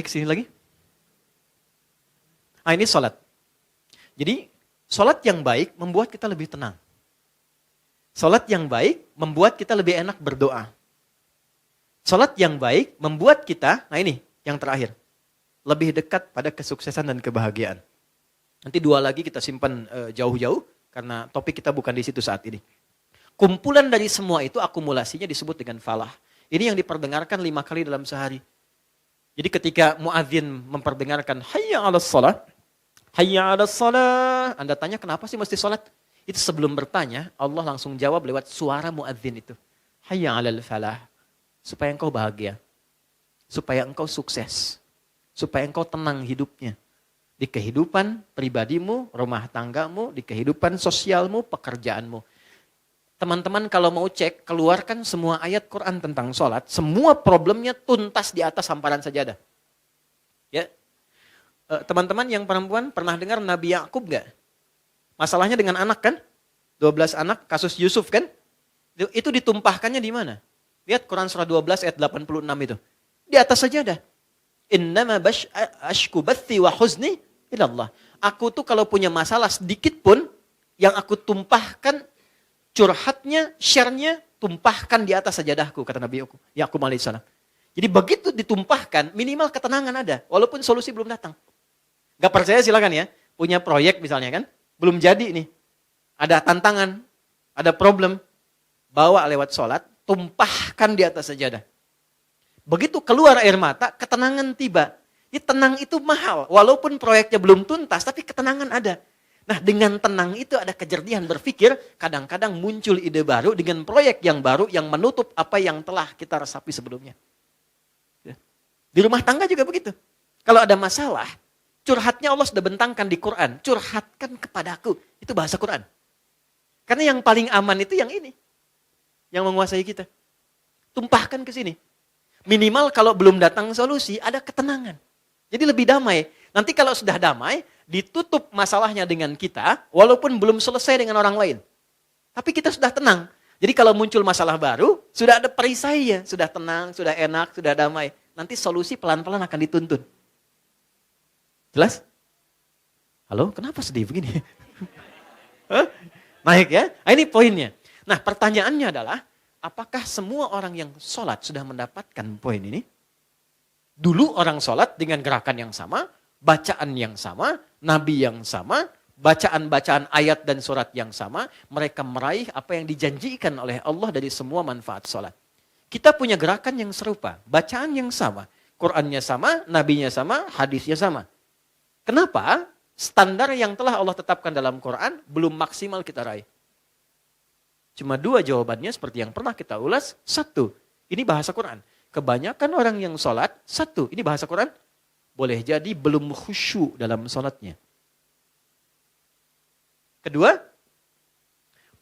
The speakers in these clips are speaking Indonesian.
Naik sini lagi. Ini sholat. Jadi, sholat yang baik membuat kita lebih tenang. Sholat yang baik membuat kita lebih enak berdoa. Sholat yang baik membuat kita, ini yang terakhir, lebih dekat pada kesuksesan dan kebahagiaan. Nanti 2 lagi kita simpan jauh-jauh, karena topik kita bukan di situ saat ini. Kumpulan dari semua itu akumulasinya disebut dengan falah. Ini yang diperdengarkan 5 kali dalam sehari. Jadi ketika muadzin memperdengarkan hayya 'alas shalah, hayya 'alas shalah, Anda tanya kenapa sih mesti sholat? Itu sebelum bertanya, Allah langsung jawab lewat suara muadzin itu. Hayya 'alal falah. Supaya engkau bahagia. Supaya engkau sukses. Supaya engkau tenang hidupnya. Di kehidupan pribadimu, rumah tanggamu, di kehidupan sosialmu, pekerjaanmu. Teman-teman kalau mau cek, keluarkan semua ayat Quran tentang sholat. Semua problemnya tuntas di atas hamparan sajadah. Ya, teman-teman yang perempuan pernah dengar Nabi Yakub gak? Masalahnya dengan anak kan? 12 anak, kasus Yusuf kan? Itu ditumpahkannya di mana? Lihat Quran surah 12 ayat 86 itu. Di atas sajadah. Innama ashku bathi wa huzni ilallah. Aku tuh kalau punya masalah sedikit pun, yang aku tumpahkan, curhatnya, share-nya, tumpahkan di atas sajadahku, kata Nabi Yakub alaihissalam. Jadi begitu ditumpahkan, minimal ketenangan ada, walaupun solusi belum datang. Gak percaya silakan ya, punya proyek misalnya kan, belum jadi nih. Ada tantangan, ada problem. Bawa lewat sholat, tumpahkan di atas sajadah. Begitu keluar air mata, ketenangan tiba. Ini tenang itu mahal, walaupun proyeknya belum tuntas, tapi ketenangan ada. Nah dengan tenang itu ada kejernihan berpikir, kadang-kadang muncul ide baru dengan proyek yang baru yang menutup apa yang telah kita resapi sebelumnya. Di rumah tangga juga begitu. Kalau ada masalah, curhatnya Allah sudah bentangkan di Quran. Curhatkan kepadaku. Itu bahasa Quran. Karena yang paling aman itu yang ini. Yang menguasai kita. Tumpahkan ke sini. Minimal kalau belum datang solusi, ada ketenangan. Jadi lebih damai. Nanti kalau sudah damai, ditutup masalahnya dengan kita, walaupun belum selesai dengan orang lain. Tapi kita sudah tenang. Jadi kalau muncul masalah baru, sudah ada perisainya. Sudah tenang, sudah enak, sudah damai. Nanti solusi pelan-pelan akan dituntun. Jelas? Halo, kenapa sedih begini? Naik ya? Ini poinnya. Nah pertanyaannya adalah, apakah semua orang yang sholat sudah mendapatkan poin ini? Dulu orang sholat dengan gerakan yang sama, bacaan yang sama, nabi yang sama, bacaan-bacaan ayat dan surat yang sama, mereka meraih apa yang dijanjikan oleh Allah dari semua manfaat sholat. Kita punya gerakan yang serupa, bacaan yang sama, Qur'annya sama, nabinya sama, hadisnya sama. Kenapa? Standar yang telah Allah tetapkan dalam Quran belum maksimal kita raih. Cuma 2 jawabannya seperti yang pernah kita ulas. 1, ini bahasa Quran. Kebanyakan orang yang sholat, 1, ini bahasa Quran, boleh jadi belum khusyuk dalam sholatnya. Kedua,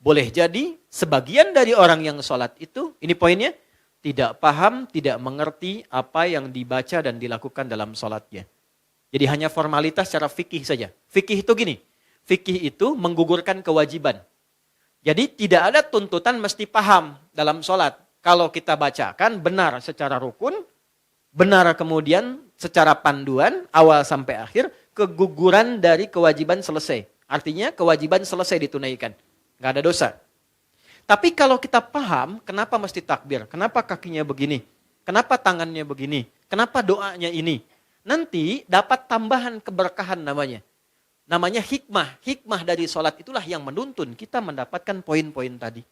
boleh jadi sebagian dari orang yang sholat itu, ini poinnya, tidak paham, tidak mengerti apa yang dibaca dan dilakukan dalam sholatnya. Jadi hanya formalitas secara fikih saja. Fikih itu gini, fikih itu menggugurkan kewajiban. Jadi tidak ada tuntutan mesti paham dalam sholat. Kalau kita bacakan benar secara rukun, benar kemudian secara panduan, awal sampai akhir, keguguran dari kewajiban selesai. Artinya kewajiban selesai ditunaikan. Nggak ada dosa. Tapi kalau kita paham, kenapa mesti takbir? Kenapa kakinya begini? Kenapa tangannya begini? Kenapa doanya ini? Nanti dapat tambahan keberkahan namanya. Namanya hikmah. Hikmah dari sholat itulah yang menuntun kita mendapatkan poin-poin tadi.